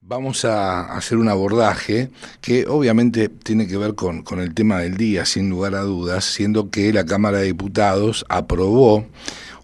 Vamos a hacer un abordaje que obviamente tiene que ver con el tema del día, sin lugar a dudas, siendo que la Cámara de Diputados aprobó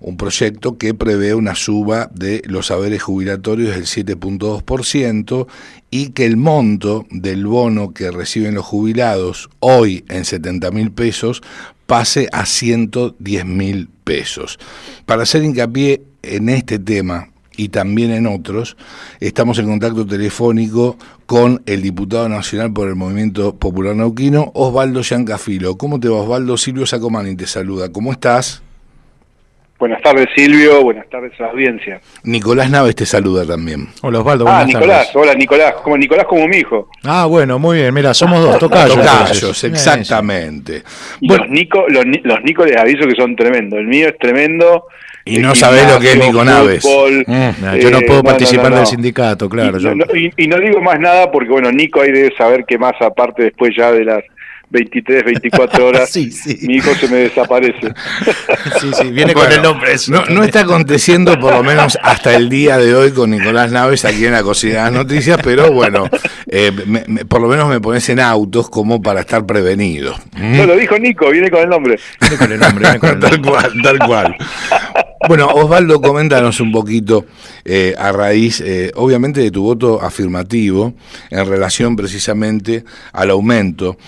un proyecto que prevé una suba de los saberes jubilatorios del 7,2% y que el monto del bono que reciben los jubilados hoy en 70.000 pesos pase a 110.000 pesos. Para hacer hincapié en este tema y también en otros, estamos en contacto telefónico con el diputado nacional por el Movimiento Popular Neuquino, Osvaldo Giancafilo. ¿Cómo te va, Osvaldo? Silvio Sacomani te saluda. ¿Cómo estás? Buenas tardes, Silvio. Buenas tardes a la audiencia. Nicolás Naves te saluda también. Hola, Osvaldo, buenas Nicolás. tardes. Hola, Nicolás. Nicolás como mi hijo. Ah, bueno, muy bien. Mira, somos dos, tocayos. Tocayos, exactamente. Y bueno, los Nico les aviso que son tremendos. El mío es tremendo. Y no sabés lo que es Nico Naves. Yo no puedo participar del sindicato, claro. Y no digo más nada porque, bueno, Nico hay de saber que más aparte después ya de las 23, 24 horas, sí. Mi hijo se me desaparece. Sí, viene con el nombre. No está aconteciendo por lo menos hasta el día de hoy con Nicolás Naves aquí en la Cocina de las Noticias, pero bueno, por lo menos me pones en autos como para estar prevenido. No, lo dijo Nico, viene con el nombre. Viene con el nombre. Tal cual. Bueno, Osvaldo, coméntanos un poquito a raíz, obviamente, de tu voto afirmativo en relación precisamente al aumento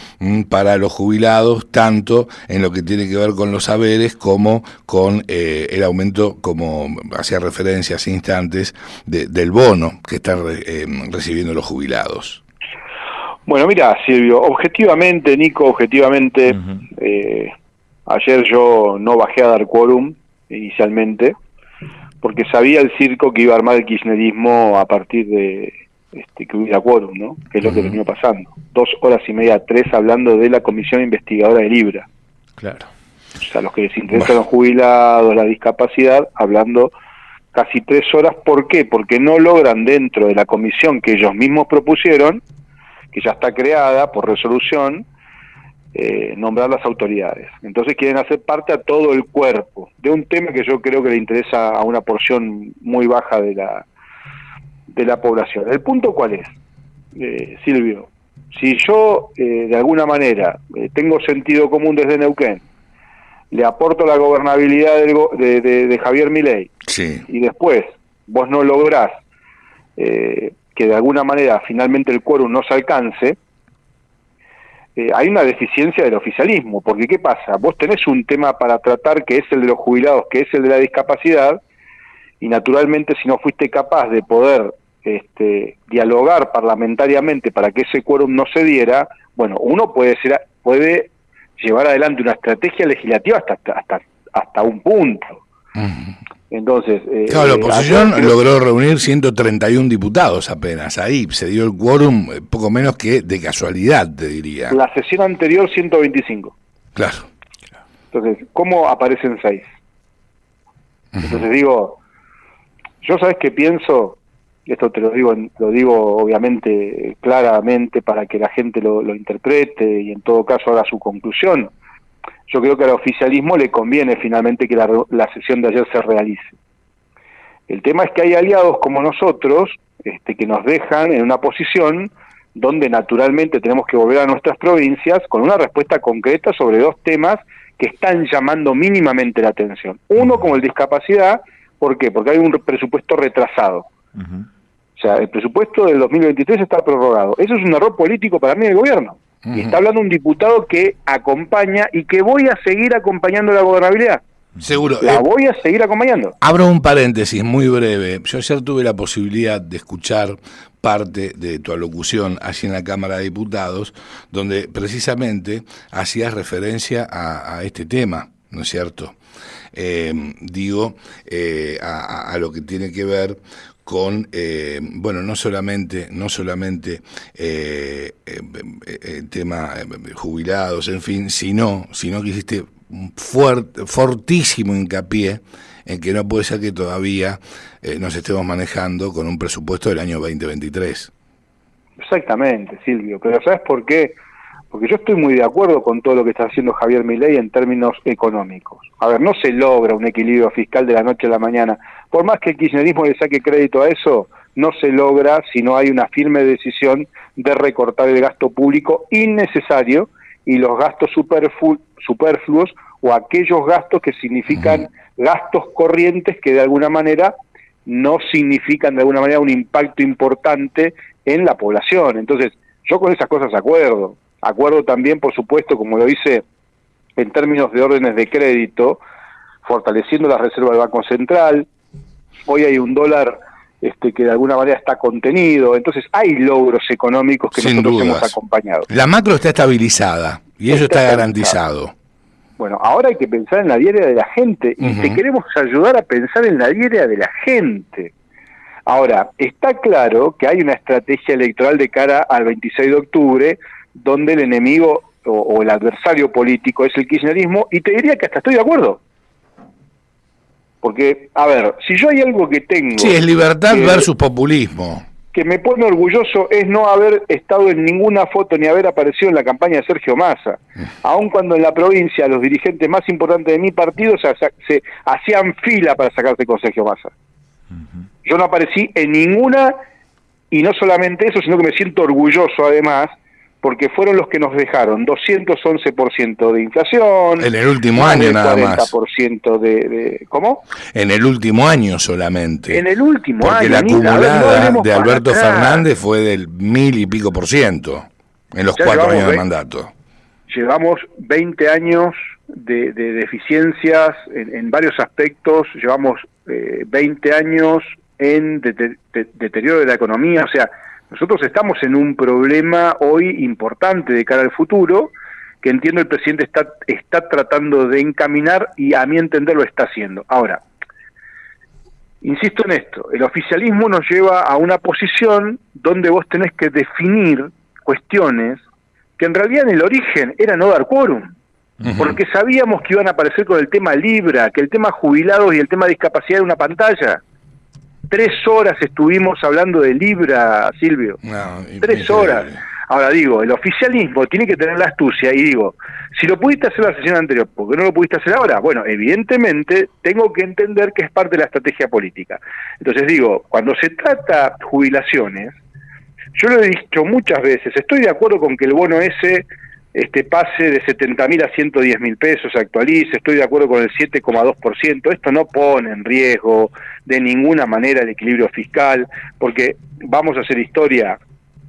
para los jubilados, tanto en lo que tiene que ver con los saberes como con el aumento, como hacía referencia hace instantes, del bono que están recibiendo los jubilados. Bueno, mira, Silvio, objetivamente, Nico, ayer yo no bajé a dar quórum inicialmente, porque sabía el circo que iba a armar el kirchnerismo a partir de que hubiera quórum, ¿no? Que es lo que venía pasando. 2 horas y media, 3, hablando de la comisión investigadora de Libra. Claro. O sea, los que les interesan los jubilados, la discapacidad, hablando casi 3 horas. ¿Por qué? Porque no logran dentro de la comisión que ellos mismos propusieron, que ya está creada por resolución, nombrar las autoridades. Entonces quieren hacer parte a todo el cuerpo de un tema que yo creo que le interesa a una porción muy baja de la población. ¿El punto cuál es, Silvio? Si yo de alguna manera tengo sentido común desde Neuquén, le aporto la gobernabilidad de Javier Milei, sí, y después vos no lográs que de alguna manera finalmente el quórum no se alcance, hay una deficiencia del oficialismo, porque ¿qué pasa? Vos tenés un tema para tratar que es el de los jubilados, que es el de la discapacidad, y naturalmente si no fuiste capaz de poder dialogar parlamentariamente para que ese quórum no se diera, bueno, uno puede llevar adelante una estrategia legislativa hasta un punto. Entonces, claro, la oposición logró reunir 131 diputados apenas, ahí se dio el quórum poco menos que de casualidad, te diría. La sesión anterior 125. Claro. Entonces, ¿cómo aparecen 6? Entonces digo, yo sabes qué pienso, esto te lo digo obviamente claramente para que la gente lo interprete y en todo caso haga su conclusión. Yo creo que al oficialismo le conviene finalmente que la sesión de ayer se realice. El tema es que hay aliados como nosotros que nos dejan en una posición donde naturalmente tenemos que volver a nuestras provincias con una respuesta concreta sobre 2 temas que están llamando mínimamente la atención. Uno como el discapacidad, ¿por qué? Porque hay un presupuesto retrasado. O sea, el presupuesto del 2023 está prorrogado. Eso es un error político para mí del gobierno. Y está hablando un diputado que acompaña y que voy a seguir acompañando la gobernabilidad. Seguro. La voy a seguir acompañando. Abro un paréntesis muy breve. Yo ayer tuve la posibilidad de escuchar parte de tu alocución allí en la Cámara de Diputados, donde precisamente hacías referencia a este tema, ¿no es cierto? A lo que tiene que ver con, no solamente el tema jubilados, en fin, sino que hiciste un fortísimo hincapié en que no puede ser que todavía nos estemos manejando con un presupuesto del año 2023. Exactamente, Silvio, pero ¿sabes por qué? Porque yo estoy muy de acuerdo con todo lo que está haciendo Javier Milei en términos económicos. A ver, no se logra un equilibrio fiscal de la noche a la mañana. Por más que el kirchnerismo le saque crédito a eso, no se logra si no hay una firme decisión de recortar el gasto público innecesario y los gastos superfluos o aquellos gastos que significan gastos corrientes que de alguna manera no significan de alguna manera un impacto importante en la población. Entonces, yo con esas cosas acuerdo también, por supuesto, como lo hice en términos de órdenes de crédito, fortaleciendo la reserva del Banco Central. Hoy hay un dólar que de alguna manera está contenido, entonces hay logros económicos que Sin nosotros dudas. hemos acompañado. La macro está estabilizada y eso está garantizado. Bueno, ahora hay que pensar en la diaria de la gente y te queremos ayudar a pensar en la diaria de la gente. Ahora, está claro que hay una estrategia electoral de cara al 26 de octubre donde el enemigo o el adversario político es el kirchnerismo, y te diría que hasta estoy de acuerdo. Porque, a ver, si yo hay algo que tengo... Sí, es libertad versus populismo. Que me pone orgulloso es no haber estado en ninguna foto ni haber aparecido en la campaña de Sergio Massa. Aun cuando en la provincia los dirigentes más importantes de mi partido se hacían fila para sacarse con Sergio Massa. Yo no aparecí en ninguna, y no solamente eso, sino que me siento orgulloso además, porque fueron los que nos dejaron 211% de inflación. En el último año nada más. 40% de... ¿Cómo? En el último año solamente. En el último porque año. La acumulada de Alberto para atrás. Fernández fue del 1000 y pico % en los 4 años de mandato. Llevamos 20 años de deficiencias en varios aspectos, llevamos 20 años en deterioro de la economía, o sea, nosotros estamos en un problema hoy importante de cara al futuro, que entiendo el presidente está tratando de encaminar y a mi entender lo está haciendo. Ahora, insisto en esto, el oficialismo nos lleva a una posición donde vos tenés que definir cuestiones que en realidad en el origen era no dar quórum, porque sabíamos que iban a aparecer con el tema Libra, que el tema jubilados y el tema discapacidad era una pantalla. 3 horas estuvimos hablando de Libra, Silvio. No, 3 horas. Ahora digo, el oficialismo tiene que tener la astucia y digo, si lo pudiste hacer la sesión anterior, ¿por qué no lo pudiste hacer ahora? Bueno, evidentemente tengo que entender que es parte de la estrategia política. Entonces digo, cuando se trata jubilaciones, yo lo he dicho muchas veces, estoy de acuerdo con que el bono ese pase de 70.000 a 110.000 pesos, se actualice, estoy de acuerdo con el 7,2%, esto no pone en riesgo de ninguna manera el equilibrio fiscal, porque vamos a hacer historia,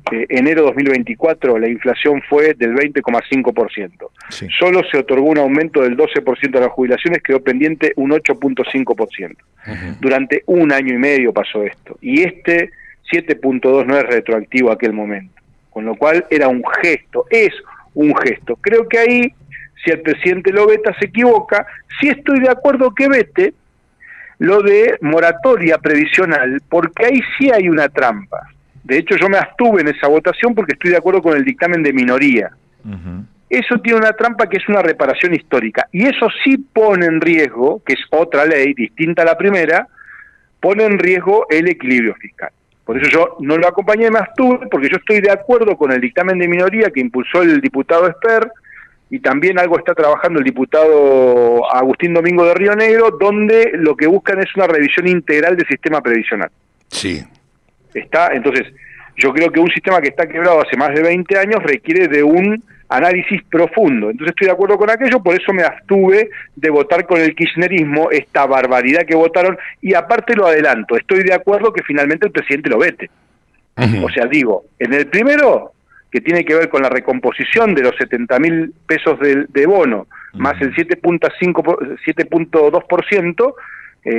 enero 2024 la inflación fue del 20,5%, sí. Solo se otorgó un aumento del 12% de las jubilaciones, quedó pendiente un 8,5%. Durante 1 año y medio pasó esto, y 7,2 no es retroactivo a aquel momento, con lo cual era un gesto, es un gesto. Creo que ahí, si el presidente lo veta, se equivoca. Sí estoy de acuerdo que vete lo de moratoria previsional, porque ahí sí hay una trampa. De hecho, yo me abstuve en esa votación porque estoy de acuerdo con el dictamen de minoría. Eso tiene una trampa que es una reparación histórica, y eso sí pone en riesgo, que es otra ley distinta a la primera, pone en riesgo el equilibrio fiscal. Por eso yo no lo acompañé, me abstuve, porque yo estoy de acuerdo con el dictamen de minoría que impulsó el diputado Esper, y también algo está trabajando el diputado Agustín Domingo de Río Negro, donde lo que buscan es una revisión integral del sistema previsional. Sí. Entonces, yo creo que un sistema que está quebrado hace más de 20 años requiere de un análisis profundo. Entonces estoy de acuerdo con aquello, por eso me abstuve de votar con el kirchnerismo esta barbaridad que votaron, y aparte lo adelanto, estoy de acuerdo que finalmente el presidente lo vete. O sea, digo, en el primero, que tiene que ver con la recomposición de los 70.000 pesos de bono, más el 7,2%,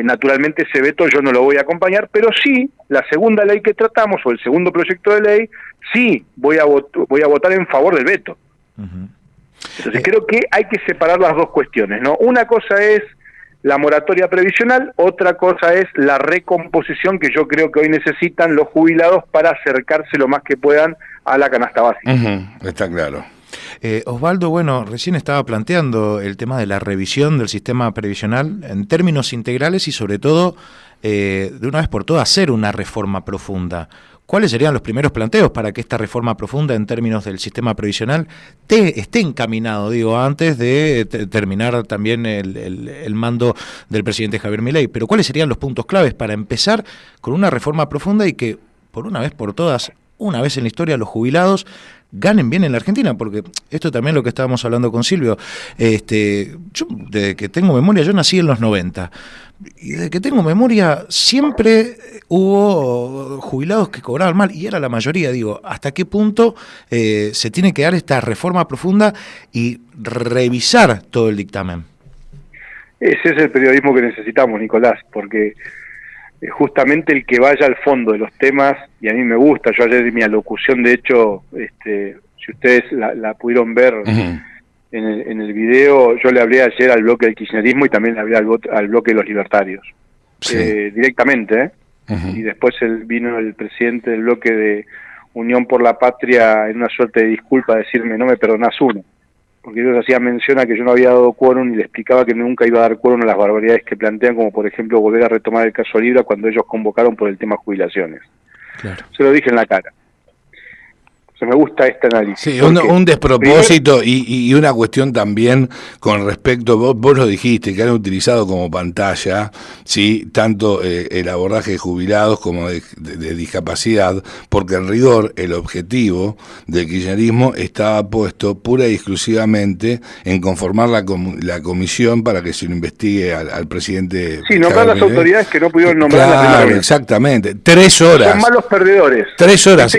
naturalmente ese veto yo no lo voy a acompañar, pero sí, la segunda ley que tratamos, o el segundo proyecto de ley, sí voy a votar en favor del veto. Entonces creo que hay que separar las dos cuestiones, ¿no? Una cosa es la moratoria previsional, otra cosa es la recomposición que yo creo que hoy necesitan los jubilados para acercarse lo más que puedan a la canasta básica. Está claro. Osvaldo, bueno, recién estaba planteando el tema de la revisión del sistema previsional en términos integrales y sobre todo, de una vez por todas, hacer una reforma profunda. ¿cuáles serían los primeros planteos para que esta reforma profunda en términos del sistema previsional esté encaminado, digo, antes de terminar también el mando del presidente Javier Milei? Pero ¿cuáles serían los puntos claves para empezar con una reforma profunda y que, por una vez por todas, una vez en la historia, los jubilados ganen bien en la Argentina? Porque esto también es lo que estábamos hablando con Silvio. Yo, desde que tengo memoria, yo nací en los 90, y desde que tengo memoria siempre hubo jubilados que cobraban mal, y era la mayoría. Digo, ¿hasta qué punto se tiene que dar esta reforma profunda y revisar todo el dictamen? Ese es el periodismo que necesitamos, Nicolás, porque justamente el que vaya al fondo de los temas, y a mí me gusta. Yo ayer mi alocución, de hecho, si ustedes la pudieron ver en el video, yo le hablé ayer al bloque del kirchnerismo y también le hablé al bloque de los libertarios, sí, directamente, y después vino el presidente del bloque de Unión por la Patria en una suerte de disculpa a decirme: no me perdonás uno, porque ellos hacían mención a que yo no había dado quórum, y le explicaba que nunca iba a dar quórum a las barbaridades que plantean, como por ejemplo volver a retomar el caso Libra cuando ellos convocaron por el tema jubilaciones. Claro. Se lo dije en la cara. O sea, me gusta este análisis. Sí, un despropósito y una cuestión también con respecto, vos lo dijiste, que han utilizado como pantalla, sí, tanto el abordaje de jubilados como de discapacidad, porque en rigor el objetivo del kirchnerismo estaba puesto pura y exclusivamente en conformar la comisión para que se lo investigue al presidente. Sí, nombrar las autoridades que no pudieron nombrar. Claro, exactamente. 3 horas. Son malos perdedores. 3 horas.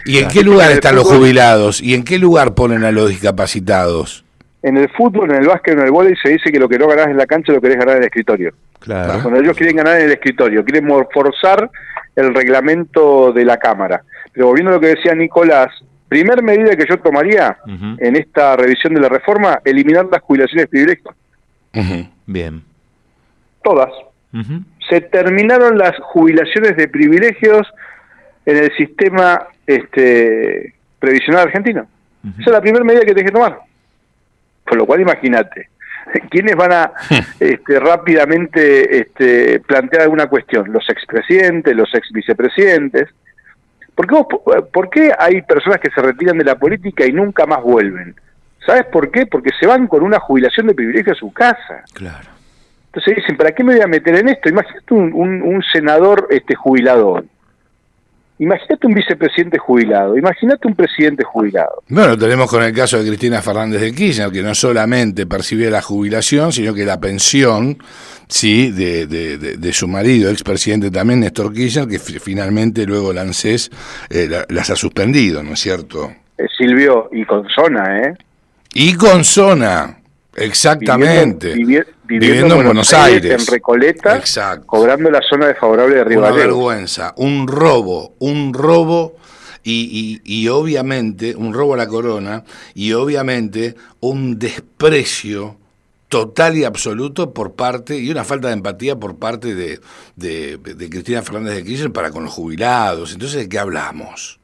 ¿Y en qué lugar están los fútbol, jubilados? ¿Y en qué lugar ponen a los discapacitados? En el fútbol, en el básquet, en el vóley se dice que lo que no ganás en la cancha lo querés ganar en el escritorio. Claro. Cuando ellos quieren ganar en el escritorio, quieren forzar el reglamento de la Cámara. Pero volviendo a lo que decía Nicolás, primer medida que yo tomaría en esta revisión de la reforma: eliminar las jubilaciones privilegios. Bien. Todas. Se terminaron las jubilaciones de privilegios en el sistema previsional argentino. Esa es la primera medida que tenés que tomar. Con lo cual, imagínate, ¿quiénes van a rápidamente plantear alguna cuestión? Los expresidentes, los exvicepresidentes. ¿Por qué hay personas que se retiran de la política y nunca más vuelven? ¿Sabes por qué? Porque se van con una jubilación de privilegio a su casa. Claro. Entonces dicen: ¿para qué me voy a meter en esto? Imagínate un senador jubilador. Imagínate un vicepresidente jubilado, imagínate un presidente jubilado. Bueno, tenemos con el caso de Cristina Fernández de Kirchner, que no solamente percibía la jubilación, sino que la pensión, sí, de su marido, expresidente también, Néstor Kirchner, que finalmente luego la ANSES las ha suspendido, ¿no es cierto? Silvio, y con zona, Y con zona, exactamente. Viviendo en Buenos Aires, en Recoleta, exacto, cobrando la zona desfavorable de Río Una Gallegos. Vergüenza, un robo y obviamente, un robo a la corona, y obviamente un desprecio total y absoluto por parte, y una falta de empatía por parte de Cristina Fernández de Kirchner para con los jubilados. Entonces, ¿de qué hablamos?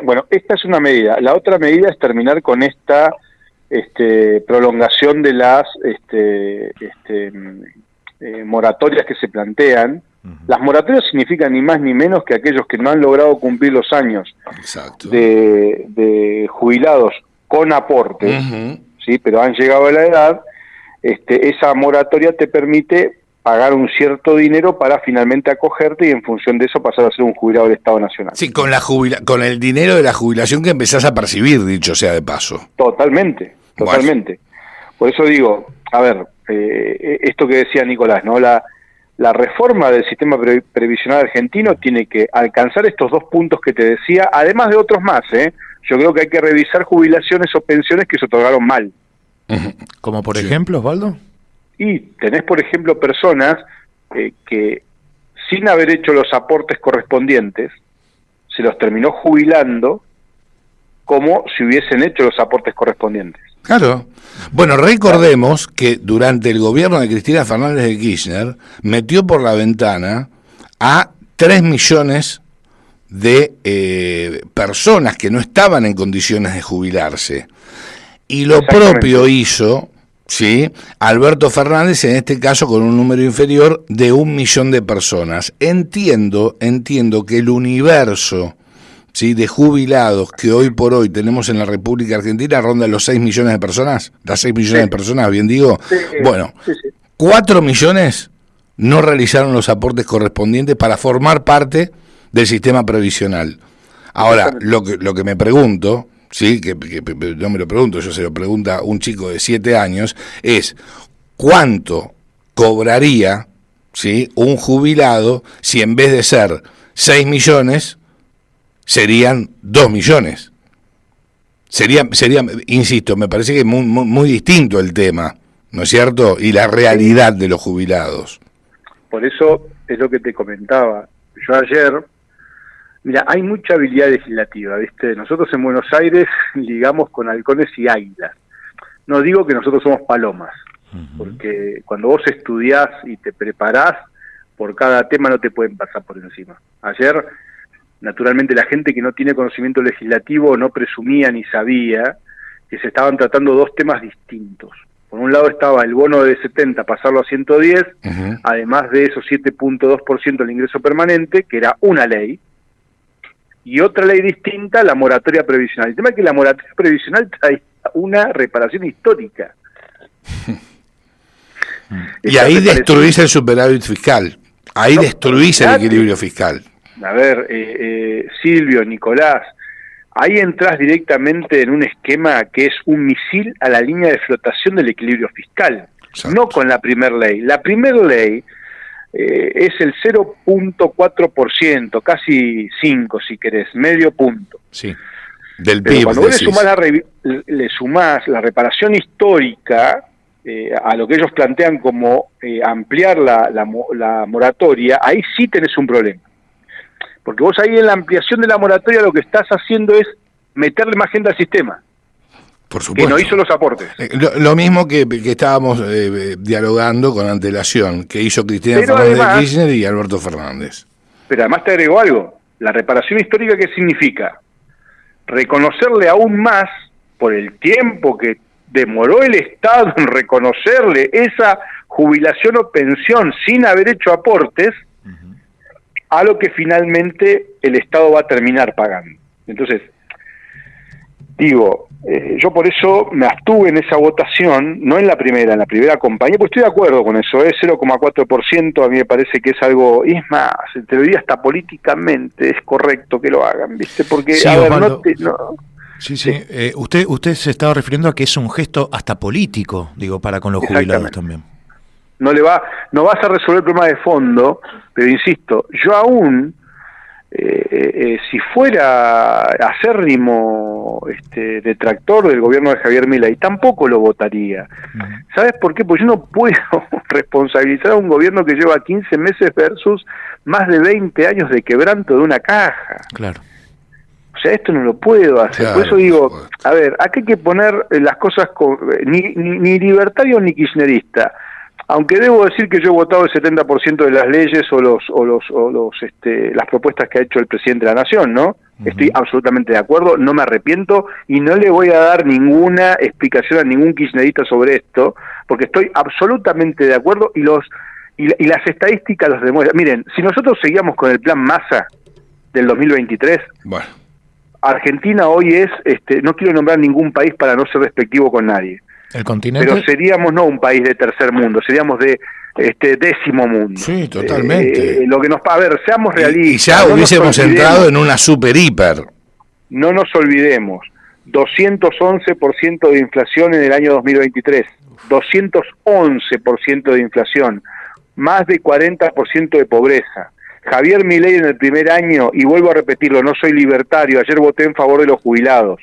Bueno, esta es una medida. La otra medida es terminar con esta prolongación de las moratorias que se plantean. Las moratorias significan ni más ni menos que aquellos que no han logrado cumplir los años de jubilados con aporte, ¿sí? Pero han llegado a la edad. Esa moratoria te permite pagar un cierto dinero para finalmente acogerte y en función de eso pasar a ser un jubilado del Estado Nacional. Sí, con el dinero de la jubilación que empezás a percibir, dicho sea de paso. Totalmente. Por eso digo, a ver, esto que decía Nicolás, ¿no? La reforma del sistema previsional argentino tiene que alcanzar estos 2 puntos que te decía, además de otros más, Yo creo que hay que revisar jubilaciones o pensiones que se otorgaron mal. ¿Como por ejemplo, Osvaldo? Y tenés, por ejemplo, personas que sin haber hecho los aportes correspondientes, se los terminó jubilando como si hubiesen hecho los aportes correspondientes. Claro. Bueno, recordemos que durante el gobierno de Cristina Fernández de Kirchner metió por la ventana a 3 millones de personas que no estaban en condiciones de jubilarse. Y lo propio hizo ¿sí? Alberto Fernández, en este caso, con un número inferior de 1 millón de personas. Entiendo que el universo, ¿sí?, de jubilados que hoy por hoy tenemos en la República Argentina ronda los 6 millones de personas. Las 6 millones de personas, bien digo. Bueno, 4 millones no realizaron los aportes correspondientes para formar parte del sistema previsional. Ahora, lo que me pregunto, sí, que no me lo pregunto, yo se lo pregunta un chico de 7 años, es ¿cuánto cobraría, sí, un jubilado si en vez de ser 6 millones serían 2 millones? Sería, insisto, me parece que es muy distinto el tema, ¿no es cierto? Y la realidad de los jubilados. Por eso es lo que te comentaba. Yo ayer, mira, hay mucha habilidad legislativa, ¿viste? Nosotros en Buenos Aires ligamos con halcones y águilas. No digo que nosotros somos palomas, porque cuando vos estudiás y te preparás, por cada tema no te pueden pasar por encima. Ayer, naturalmente, la gente que no tiene conocimiento legislativo no presumía ni sabía que se estaban tratando dos temas distintos. Por un lado estaba el bono de 70, pasarlo a 110, además de esos 7.2% del ingreso permanente, que era una ley, y otra ley distinta, la moratoria previsional. El tema es que la moratoria previsional trae una reparación histórica. Y ahí destruís el superávit fiscal, ahí destruís el equilibrio fiscal. A ver, Silvio, Nicolás, ahí entras directamente en un esquema que es un misil a la línea de flotación del equilibrio fiscal. Exacto. No con la primer ley. La primer ley es el 0.4%, casi 5 si querés, medio punto. Sí, del PIB. Cuando vos le sumás la reparación histórica a lo que ellos plantean como ampliar la moratoria, ahí sí tenés un problema. Porque vos ahí en la ampliación de la moratoria lo que estás haciendo es meterle más gente al sistema. Por supuesto. Que no hizo los aportes. Lo mismo que estábamos dialogando con antelación, que hizo Cristina Fernández de Kirchner y Alberto Fernández. Pero además te agrego algo. La reparación histórica, ¿qué significa? Reconocerle aún más, por el tiempo que demoró el Estado en reconocerle esa jubilación o pensión sin haber hecho aportes, a lo que finalmente el Estado va a terminar pagando. Entonces, digo, yo por eso me abstuve en esa votación, no en la primera compañía, pues estoy de acuerdo con eso, 0,4%, a mí me parece que es algo, y es más, te lo diría hasta políticamente, es correcto que lo hagan, ¿viste? Porque, sí, a ver, Sí. Usted se estaba refiriendo a que es un gesto hasta político, digo, para con los jubilados también. No vas a resolver el problema de fondo, pero insisto, yo aún, si fuera acérrimo detractor del gobierno de Javier Milei, tampoco lo votaría. ¿Sabes por qué? Porque yo no puedo responsabilizar a un gobierno que lleva 15 meses versus más de 20 años de quebranto de una caja. Claro. O sea, esto no lo puedo hacer. Claro, por eso digo, a ver, acá hay que poner las cosas ni libertario ni kirchnerista. Aunque debo decir que yo he votado el 70% de las leyes las propuestas que ha hecho el presidente de la Nación, ¿no? Estoy absolutamente de acuerdo, no me arrepiento y no le voy a dar ninguna explicación a ningún kirchnerista sobre esto, porque estoy absolutamente de acuerdo y las estadísticas los demuestran. Miren, si nosotros seguíamos con el plan Massa del 2023, bueno, Argentina hoy es, no quiero nombrar ningún país para no ser despectivo con nadie. ¿El continente? Pero seríamos no un país de tercer mundo, seríamos de décimo mundo. Sí, totalmente. Lo que a ver, seamos realistas. Y ya no hubiésemos entrado en una super hiper. No nos olvidemos, 211% de inflación en el año 2023, 211% de inflación, más de 40% de pobreza. Javier Milei en el primer año, y vuelvo a repetirlo, no soy libertario, ayer voté en favor de los jubilados.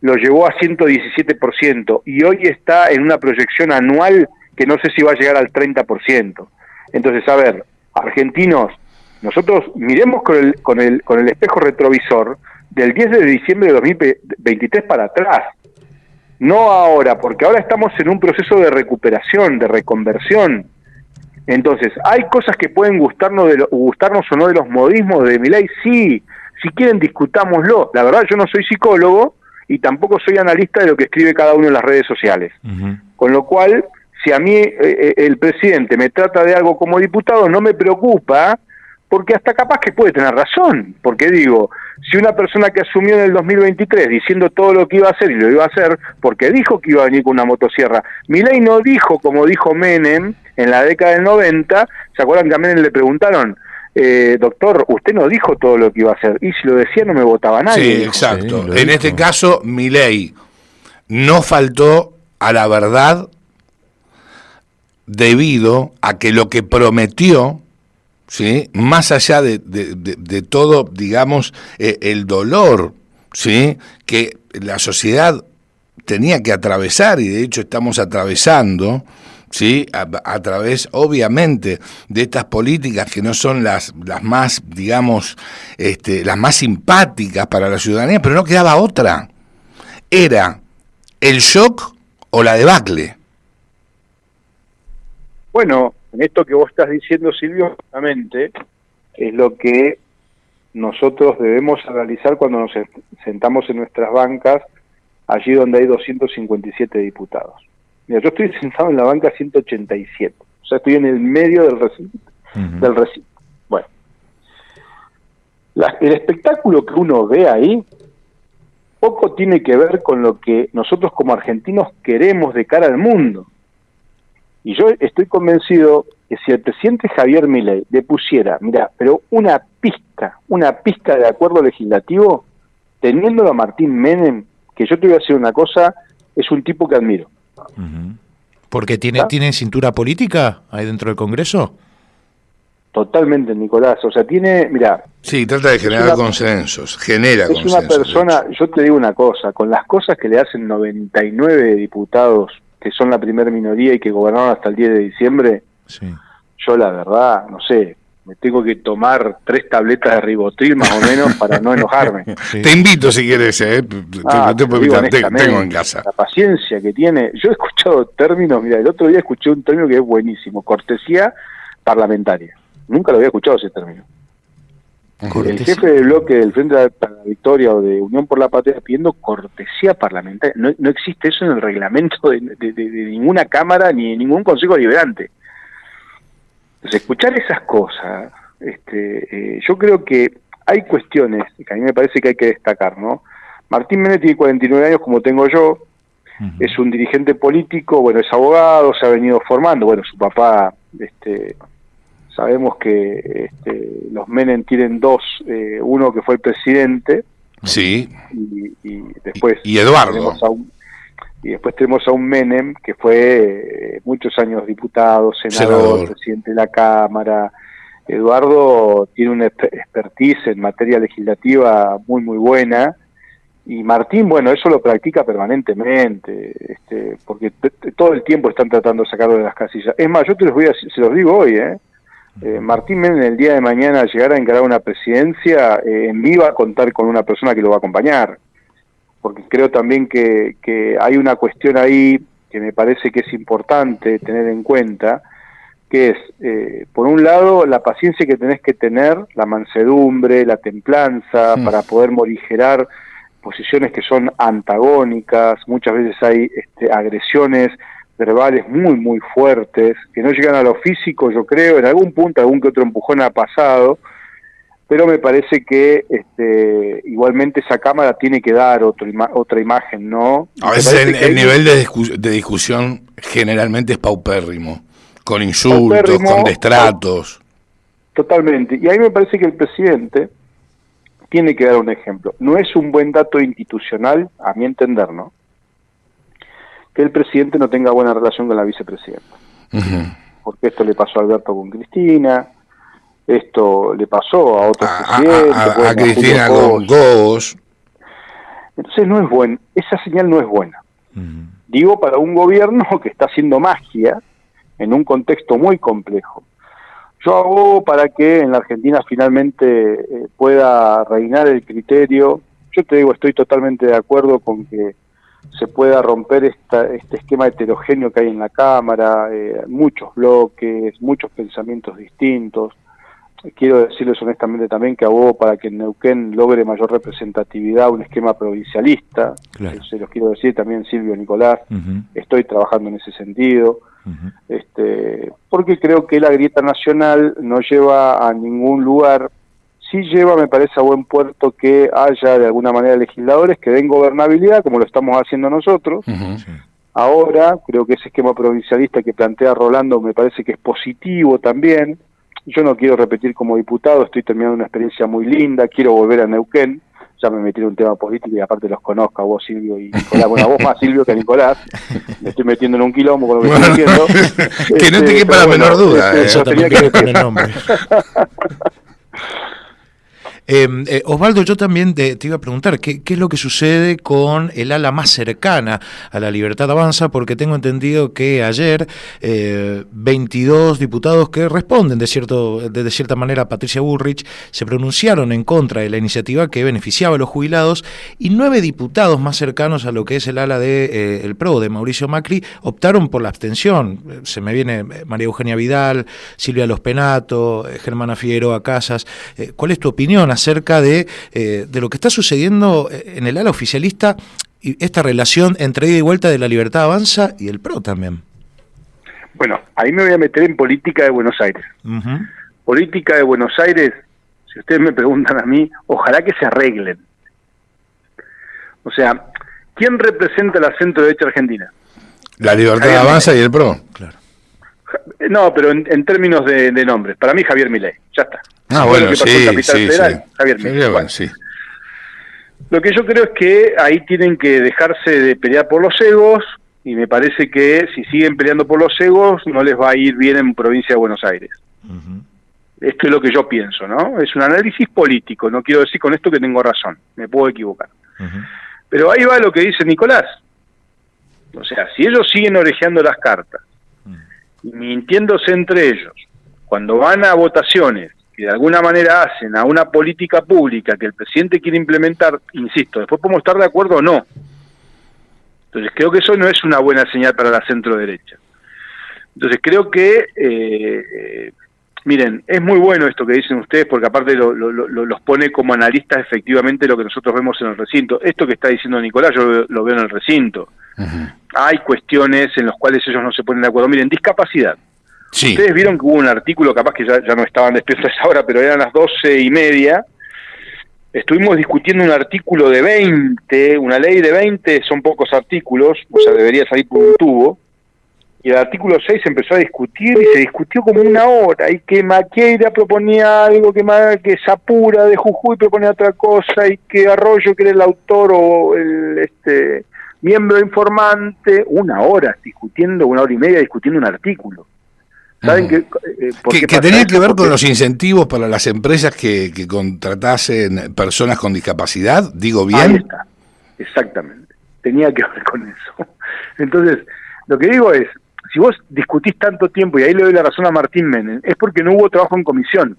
Lo llevó a 117% y hoy está en una proyección anual que no sé si va a llegar al 30%. Entonces, a ver, argentinos, nosotros miremos con el espejo retrovisor del 10 de diciembre de 2023 para atrás. No ahora, porque ahora estamos en un proceso de recuperación, de reconversión. Entonces, ¿hay cosas que pueden gustarnos o no de los modismos de Milei? Sí, si quieren discutámoslo. La verdad, yo no soy psicólogo y tampoco soy analista de lo que escribe cada uno en las redes sociales. Con lo cual, si a mí el presidente me trata de algo como diputado, no me preocupa, porque hasta capaz que puede tener razón, porque digo, si una persona que asumió en el 2023 diciendo todo lo que iba a hacer y lo iba a hacer, porque dijo que iba a venir con una motosierra, Milei no dijo como dijo Menem en la década del 90, ¿se acuerdan que a Menem le preguntaron, doctor, usted no dijo todo lo que iba a hacer, y si lo decía no me votaba nadie? Sí, dijo. exacto. Sí, en este caso, Milei no faltó a la verdad debido a que lo que prometió, ¿sí?, más allá de todo, digamos, el dolor, ¿sí?, que la sociedad tenía que atravesar, y de hecho estamos atravesando, ¿sí?, a través, obviamente, de estas políticas que no son las más, digamos, las más simpáticas para la ciudadanía, pero no quedaba otra. Era el shock o la debacle. Bueno, en esto que vos estás diciendo, Silvio, justamente es lo que nosotros debemos analizar cuando nos sentamos en nuestras bancas, allí donde hay 257 diputados. Mira, yo estoy sentado en la banca 187, o sea, estoy en el medio del recinto. Bueno, el espectáculo que uno ve ahí poco tiene que ver con lo que nosotros como argentinos queremos de cara al mundo. Y yo estoy convencido que si el presidente Javier Milei le pusiera, mira, pero una pizca de acuerdo legislativo, teniéndolo a Martín Menem, que yo te voy a decir una cosa, es un tipo que admiro. Porque ¿Tiene cintura política ahí dentro del Congreso? Totalmente, Nicolás. O sea, tiene, mira... Sí, trata de generar consensos, genera consensos. Es una persona, yo te digo una cosa, con las cosas que le hacen 99 diputados, que son la primera minoría y que gobernaron hasta el 10 de diciembre, sí. Yo la verdad, no sé, me tengo que tomar 3 tabletas de Rivotril más o menos para no enojarme. Sí. Te invito si quieres, tengo en casa. La paciencia que tiene, yo he escuchado términos, mira, el otro día escuché un término que es buenísimo, cortesía parlamentaria. Nunca lo había escuchado ese término. El jefe del bloque del Frente para la Victoria o de Unión por la Patria pidiendo cortesía parlamentaria. No existe eso en el reglamento de ninguna Cámara ni en ningún Consejo Deliberante. Entonces, escuchar esas cosas, yo creo que hay cuestiones que a mí me parece que hay que destacar, ¿no? Martín Menem tiene 49 años como tengo yo, es un dirigente político, bueno, es abogado, se ha venido formando, bueno, su papá, sabemos que los Menem tienen 2, uno que fue el presidente, sí, y después y Eduardo. Y después tenemos a un Menem que fue muchos años diputado, senador, presidente de la Cámara. Eduardo tiene una expertise en materia legislativa muy, muy buena. Y Martín, bueno, eso lo practica permanentemente, porque todo el tiempo están tratando de sacarlo de las casillas. Es más, yo se los digo hoy, Martín Menem el día de mañana llegar a encarar una presidencia, en mí va a contar con una persona que lo va a acompañar. Porque creo también que hay una cuestión ahí que me parece que es importante tener en cuenta, que es, por un lado, la paciencia que tenés que tener, la mansedumbre, la templanza, para poder morigerar posiciones que son antagónicas. Muchas veces hay agresiones verbales muy, muy fuertes, que no llegan a lo físico, yo creo, en algún punto, algún que otro empujón ha pasado, pero me parece que igualmente esa Cámara tiene que dar otra imagen, ¿no? A veces el nivel de discusión generalmente es paupérrimo, con insultos, con destratos. Totalmente, y ahí me parece que el presidente tiene que dar un ejemplo. No es un buen dato institucional, a mi entender, ¿no?, que el presidente no tenga buena relación con la vicepresidenta. Porque esto le pasó a Alberto con Cristina, esto le pasó a otros presidentes. A Cristina con Cobos. Entonces no es bueno, esa señal no es buena. Digo, para un gobierno que está haciendo magia en un contexto muy complejo. Yo abogo para que en la Argentina finalmente pueda reinar el criterio. Yo te digo, estoy totalmente de acuerdo con que se pueda romper este esquema heterogéneo que hay en la Cámara, muchos bloques, muchos pensamientos distintos. quiero decirles honestamente también que abogo para que en Neuquén logre mayor representatividad un esquema provincialista. Claro. Se los quiero decir también, Silvio, Nicolás, estoy trabajando en ese sentido, porque creo que la grieta nacional no lleva a ningún lugar. Sí lleva, me parece, a buen puerto que haya de alguna manera legisladores que den gobernabilidad, como lo estamos haciendo nosotros. Ahora, creo que ese esquema provincialista que plantea Rolando me parece que es positivo también. Yo no quiero repetir como diputado, estoy terminando una experiencia muy linda, quiero volver a Neuquén, ya me metí en un tema político y aparte los conozco a vos, Silvio, y Nicolás. Bueno, a vos más, Silvio, que a Nicolás. Me estoy metiendo en un quilombo con lo que estoy diciendo. Que no te quepa la menor duda. Yo también quiero poner nombre. Osvaldo, yo también te iba a preguntar ¿qué es lo que sucede con el ala más cercana a la Libertad Avanza, porque tengo entendido que ayer 22 diputados que responden de cierta manera a Patricia Bullrich se pronunciaron en contra de la iniciativa que beneficiaba a los jubilados, y 9 diputados más cercanos a lo que es el ala de el PRO de Mauricio Macri optaron por la abstención. Se me viene María Eugenia Vidal, Silvia Los Penato, Germana Figueroa Casas. ¿Cuál es tu opinión acerca de lo que está sucediendo en el ala oficialista y esta relación entre ida y vuelta de la Libertad Avanza y el PRO también? Bueno, ahí me voy a meter en política de Buenos Aires. Política de Buenos Aires, si ustedes me preguntan a mí, ojalá que se arreglen. O sea, ¿quién representa la centro-derecha argentina? La Libertad Avanza y el PRO. Claro. No, pero en términos de nombres, para mí Javier Milei, ya está. Bueno, sí. Javier Milei. Bueno, sí. Lo que yo creo es que ahí tienen que dejarse de pelear por los egos, y me parece que si siguen peleando por los egos no les va a ir bien en provincia de Buenos Aires. Esto es lo que yo pienso, ¿no? Es un análisis político, no quiero decir con esto que tengo razón, me puedo equivocar. Pero ahí va lo que dice Nicolás. O sea, si ellos siguen orejeando las cartas y mintiéndose entre ellos, cuando van a votaciones que de alguna manera hacen a una política pública que el presidente quiere implementar, insisto, después podemos estar de acuerdo o no. Entonces creo que eso no es una buena señal para la centro derecha. Entonces creo que, miren, es muy bueno esto que dicen ustedes, porque aparte los pone como analistas efectivamente lo que nosotros vemos en el recinto. Esto que está diciendo Nicolás, yo lo veo en el recinto. Hay cuestiones en las cuales ellos no se ponen de acuerdo. Miren, discapacidad. Sí. Ustedes vieron que hubo un artículo, capaz que ya no estaban despiertos a esa hora, pero eran las 12:30. Estuvimos discutiendo un artículo de 20, una ley de 20, son pocos artículos, o sea, debería salir por un tubo. Y el artículo 6 se empezó a discutir, y se discutió como una hora, y que Maqueira proponía algo, que Sapura de Jujuy proponía otra cosa, y que Arroyo, que era el autor o el miembro informante, una hora discutiendo, 1 hora y media discutiendo un artículo. ¿Saben que tenía que ver con los incentivos para las empresas que contratasen personas con discapacidad? ¿Digo bien? Ahí está, exactamente. Tenía que ver con eso. Entonces, lo que digo es, si vos discutís tanto tiempo, y ahí le doy la razón a Martín Menem, es porque no hubo trabajo en comisión.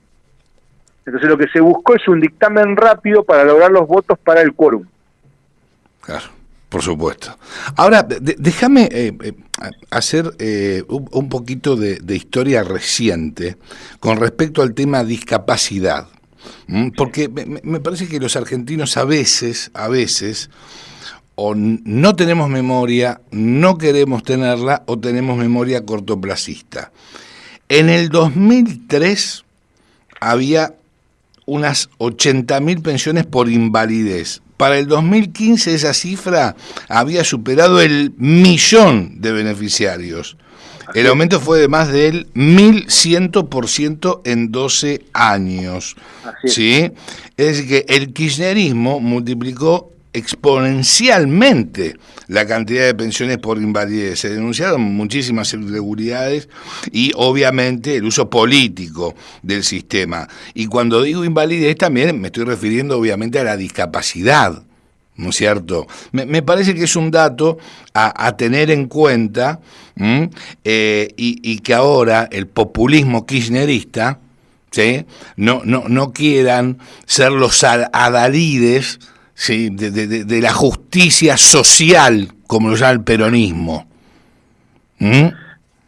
Entonces lo que se buscó es un dictamen rápido para lograr los votos para el quórum. Claro. Por supuesto. Ahora, déjame hacer un poquito de historia reciente con respecto al tema discapacidad, porque me parece que los argentinos a veces, o no tenemos memoria, no queremos tenerla, o tenemos memoria cortoplacista. En el 2003 había unas 80.000 pensiones por invalidez. Para el 2015 esa cifra había superado el 1.000.000 de beneficiarios. El aumento fue de más del 1.100% en 12 años. ¿Sí? Es decir, que el kirchnerismo multiplicó exponencialmente la cantidad de pensiones por invalidez. Se denunciaron muchísimas irregularidades y obviamente el uso político del sistema. Y cuando digo invalidez también me estoy refiriendo obviamente a la discapacidad, ¿no es cierto? Me parece que es un dato a tener en cuenta, y que ahora el populismo kirchnerista, ¿sí? no quieran ser los adalides, sí, de la justicia social, como lo llama el peronismo.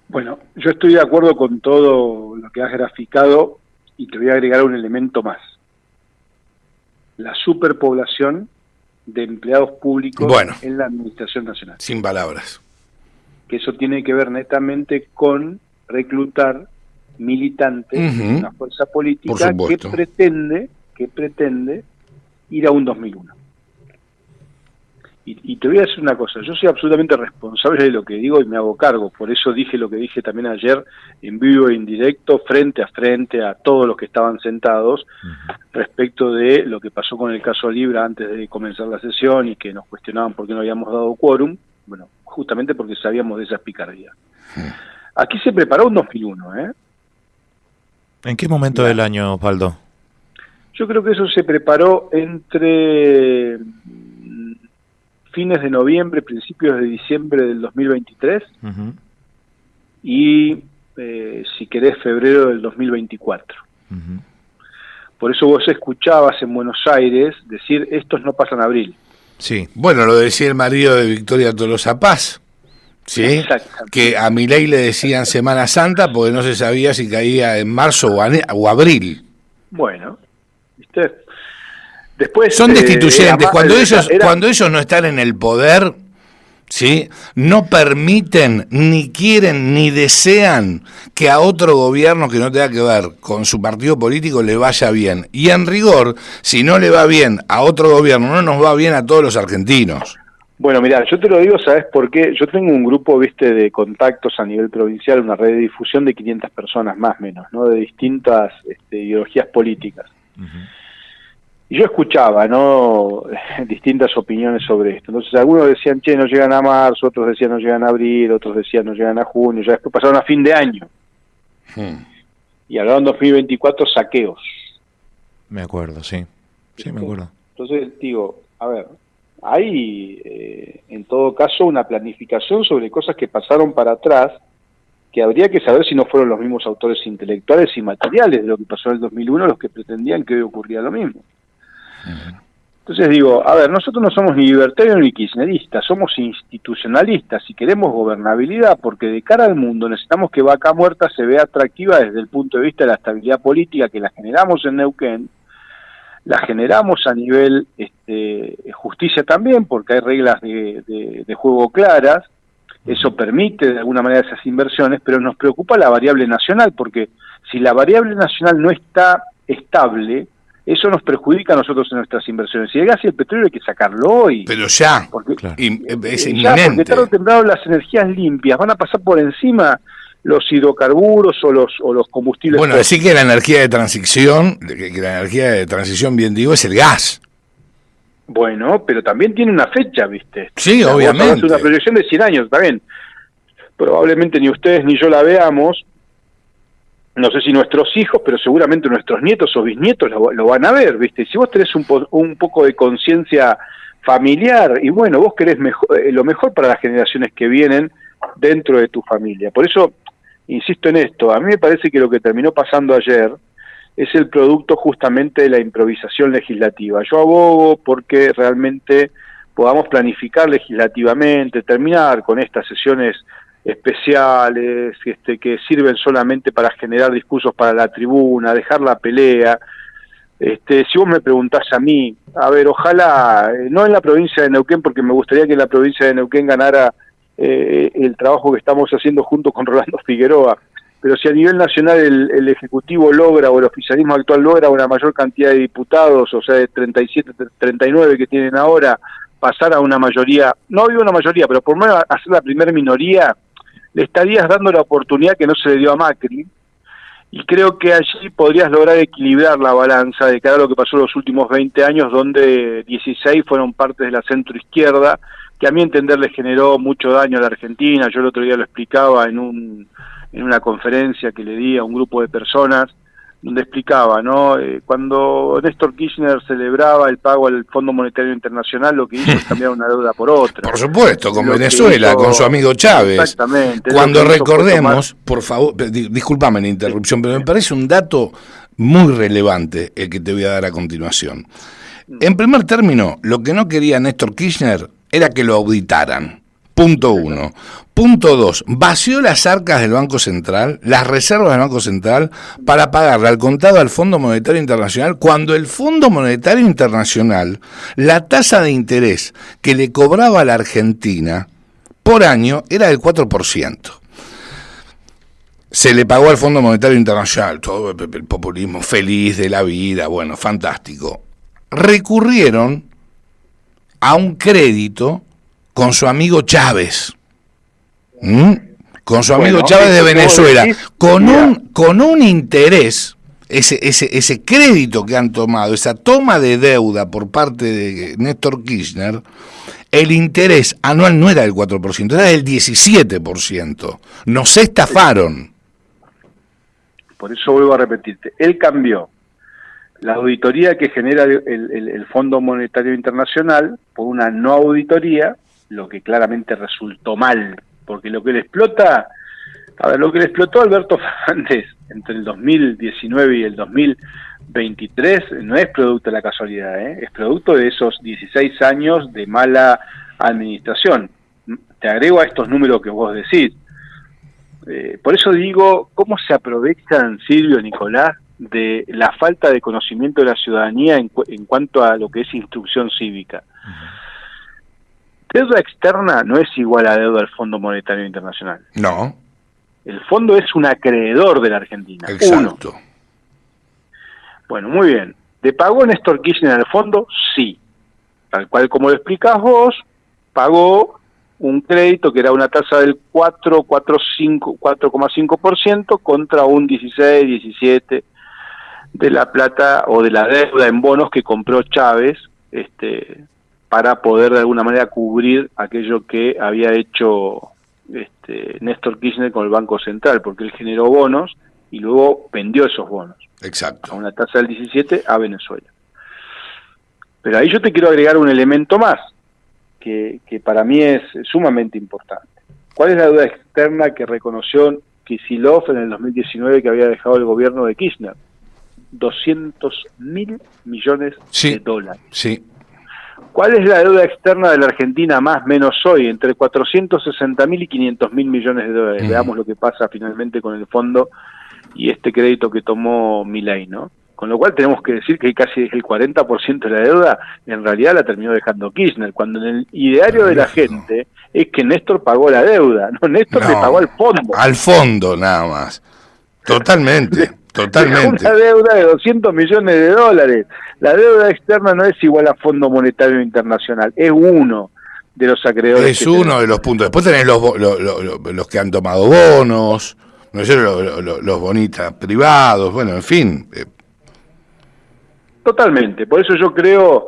Bueno, yo estoy de acuerdo con todo lo que has graficado, Y te voy a agregar un elemento más. La superpoblación de empleados públicos en la Administración Nacional. Sin palabras. Que eso tiene que ver netamente con reclutar militantes de una fuerza política que pretende ir a un 2001. Y te voy a decir una cosa, yo soy absolutamente responsable de lo que digo y me hago cargo, por eso dije lo que dije también ayer en vivo e indirecto, frente a todos los que estaban sentados, respecto de lo que pasó con el caso Libra antes de comenzar la sesión y que nos cuestionaban por qué no habíamos dado quórum, bueno, justamente porque sabíamos de esas picardías. Aquí se preparó un 2001, ¿eh? ¿En qué momento del año, Osvaldo? Yo creo que eso se preparó entre fines de noviembre, principios de diciembre del 2023 y, si querés, febrero del 2024. Por eso vos escuchabas en Buenos Aires decir, estos no pasan abril. Sí, bueno, lo decía el marido de Victoria Tolosa Paz, ¿sí? Que a Milei le decían Semana Santa porque no se sabía si caía en marzo o abril. Bueno, ¿viste? Después, son destituyentes. Cuando ellos no están en el poder, ¿sí? No permiten, ni quieren, ni desean que a otro gobierno que no tenga que ver con su partido político le vaya bien. Y en rigor, si no le va bien a otro gobierno, no nos va bien a todos los argentinos. Bueno, mirá, yo te lo digo, ¿sabes por qué? Yo tengo un grupo, de contactos a nivel provincial, una red de difusión de 500 personas, más o menos, ¿no? De distintas ideologías políticas. Y yo escuchaba, ¿no? Distintas opiniones sobre esto. Entonces algunos decían, no llegan a marzo, otros decían no llegan a abril, otros decían no llegan a junio, ya después pasaron a fin de año. Y hablaron 2024 saqueos. Me acuerdo, sí. Sí, me acuerdo. Entonces digo, a ver, hay en todo caso una planificación sobre cosas que pasaron para atrás, que habría que saber si no fueron los mismos autores intelectuales y materiales de lo que pasó en el 2001 los que pretendían que hoy ocurría lo mismo. Entonces digo, a ver, nosotros no somos ni libertarios ni kirchneristas, somos institucionalistas y queremos gobernabilidad, porque de cara al mundo necesitamos que Vaca Muerta se vea atractiva desde el punto de vista de la estabilidad política, que la generamos en Neuquén, la generamos a nivel justicia también, porque hay reglas de juego claras, eso permite de alguna manera esas inversiones, pero nos preocupa la variable nacional, porque si la variable nacional no está estable, eso nos perjudica a nosotros en nuestras inversiones. Si el gas y el petróleo hay que sacarlo hoy. Pero ya, porque, es ya, inminente. porque tarde o temprano las energías limpias van a pasar por encima los hidrocarburos o los combustibles. Bueno, decir que la energía de transición, bien digo, es el gas. Bueno, pero también tiene una fecha, ¿viste? Sí, obviamente. Es una proyección de 100 años, también. Probablemente ni ustedes ni yo la veamos. No sé si nuestros hijos, pero seguramente nuestros nietos o bisnietos lo van a ver, ¿viste? Si vos tenés un poco de conciencia familiar, y bueno, vos querés lo mejor para las generaciones que vienen dentro de tu familia. Por eso, insisto en esto, a mí me parece que lo que terminó pasando ayer es el producto justamente de la improvisación legislativa. Yo abogo porque realmente podamos planificar legislativamente, terminar con estas sesiones especiales que sirven solamente para generar discursos para la tribuna, dejar la pelea. Si vos me preguntás a mí, a ver, ojalá, no en la provincia de Neuquén, porque me gustaría que la provincia de Neuquén ganara el trabajo que estamos haciendo junto con Rolando Figueroa, pero si a nivel nacional el Ejecutivo logra, o el oficialismo actual logra una mayor cantidad de diputados, o sea, de 37, 39 que tienen ahora, pasar a una mayoría, no digo una mayoría, pero por lo menos hacer la primer minoría, le estarías dando la oportunidad que no se le dio a Macri, y creo que allí podrías lograr equilibrar la balanza de cara a lo que pasó en los últimos 20 años, donde 16 fueron partes de la centroizquierda, que a mi entender le generó mucho daño a la Argentina. Yo el otro día lo explicaba en una conferencia que le di a un grupo de personas, donde explicaba, ¿no? Cuando Néstor Kirchner celebraba el pago al Fondo Monetario Internacional, lo que hizo es cambiar una deuda por otra. Por supuesto, con Venezuela, con su amigo Chávez. Exactamente. Cuando recordemos, por favor, discúlpame la interrupción, pero me parece un dato muy relevante el que te voy a dar a continuación. En primer término, lo que no quería Néstor Kirchner era que lo auditaran. Punto 1. Punto 2. Vació las arcas del Banco Central, las reservas del Banco Central, para pagarle al contado al Fondo Monetario Internacional, cuando el Fondo Monetario Internacional, la tasa de interés que le cobraba a la Argentina por año era del 4%. Se le pagó al Fondo Monetario Internacional, todo el populismo feliz de la vida, bueno, fantástico. Recurrieron a un crédito con su amigo Chávez, con su amigo Chávez de Venezuela, con un interés, ese crédito que han tomado, esa toma de deuda por parte de Néstor Kirchner, el interés anual no era del 4%, era del 17%. Nos estafaron. Por eso vuelvo a repetirte, él cambió la auditoría que genera el Fondo Monetario Internacional por una no auditoría, lo que claramente resultó mal, porque lo que le explotó a Alberto Fernández entre el 2019 y el 2023 no es producto de la casualidad, es producto de esos 16 años de mala administración. Te agrego a estos números que vos decís. Por eso digo, ¿cómo se aprovechan, Silvio, Nicolás, de la falta de conocimiento de la ciudadanía en cuanto a lo que es instrucción cívica? Deuda externa no es igual a deuda del Fondo Monetario Internacional. No. El fondo es un acreedor de la Argentina. Exacto. Uno. Bueno, muy bien. ¿Le pagó Néstor Kirchner al fondo? Sí. Tal cual como lo explicás vos, pagó un crédito que era una tasa del 4,5% contra un 16, 17 de la plata o de la deuda en bonos que compró Chávez, para poder de alguna manera cubrir aquello que había hecho Néstor Kirchner con el Banco Central, porque él generó bonos y luego vendió esos bonos. Exacto. A una tasa del 17 a Venezuela. Pero ahí yo te quiero agregar un elemento más, que para mí es sumamente importante. ¿Cuál es la deuda externa que reconoció Kicillof en el 2019 que había dejado el gobierno de Kirchner? 200.000 millones de dólares. Sí. ¿Cuál es la deuda externa de la Argentina más menos hoy? Entre 460.000 y 500.000 millones de dólares. Veamos lo que pasa finalmente con el fondo y este crédito que tomó Milei, ¿no? Con lo cual tenemos que decir que casi el 40% de la deuda en realidad la terminó dejando Kirchner, cuando en el ideario de la gente es que Néstor pagó la deuda, no, Néstor le pagó al fondo. Al fondo nada más. Totalmente. Totalmente. Una deuda de 200 millones de dólares. La deuda externa no es igual a Fondo Monetario Internacional, es uno de los acreedores. Es uno de los puntos. Después tenés los que han tomado bonos, no sé, los bonistas privados, bueno, en fin. Totalmente. Por eso yo creo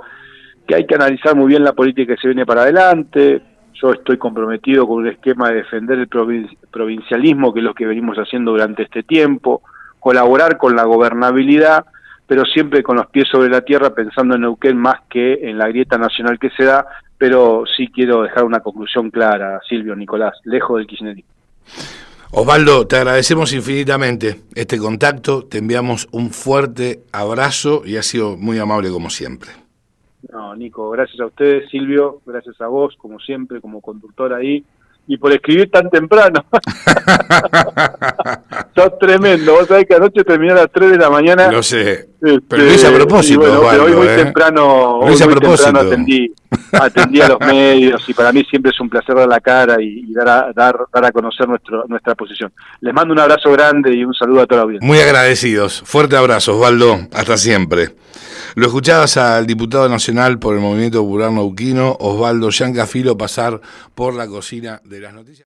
que hay que analizar muy bien la política que se viene para adelante. Yo estoy comprometido con un esquema de defender el provincialismo, que es lo que venimos haciendo durante este tiempo, colaborar con la gobernabilidad, pero siempre con los pies sobre la tierra, pensando en Neuquén más que en la grieta nacional que se da, pero sí quiero dejar una conclusión clara, Silvio, Nicolás, lejos del kirchnerismo. Osvaldo, te agradecemos infinitamente este contacto, te enviamos un fuerte abrazo y has sido muy amable como siempre. No, Nico, gracias a ustedes, Silvio, gracias a vos, como siempre, como conductor ahí, y por escribir tan temprano. Sos tremendo, vos sabés que anoche terminé a las 3 de la mañana. Lo sé, pero lo hice a propósito, bueno, Osvaldo, pero hoy muy temprano, atendí a los medios, y para mí siempre es un placer dar la cara y dar a conocer nuestra posición. Les mando un abrazo grande y un saludo a toda la audiencia. Muy agradecidos, fuerte abrazo, Osvaldo, hasta siempre. Lo escuchabas al diputado nacional por el Movimiento Popular Neuquino, Osvaldo Giancafilo, pasar por la cocina de las noticias.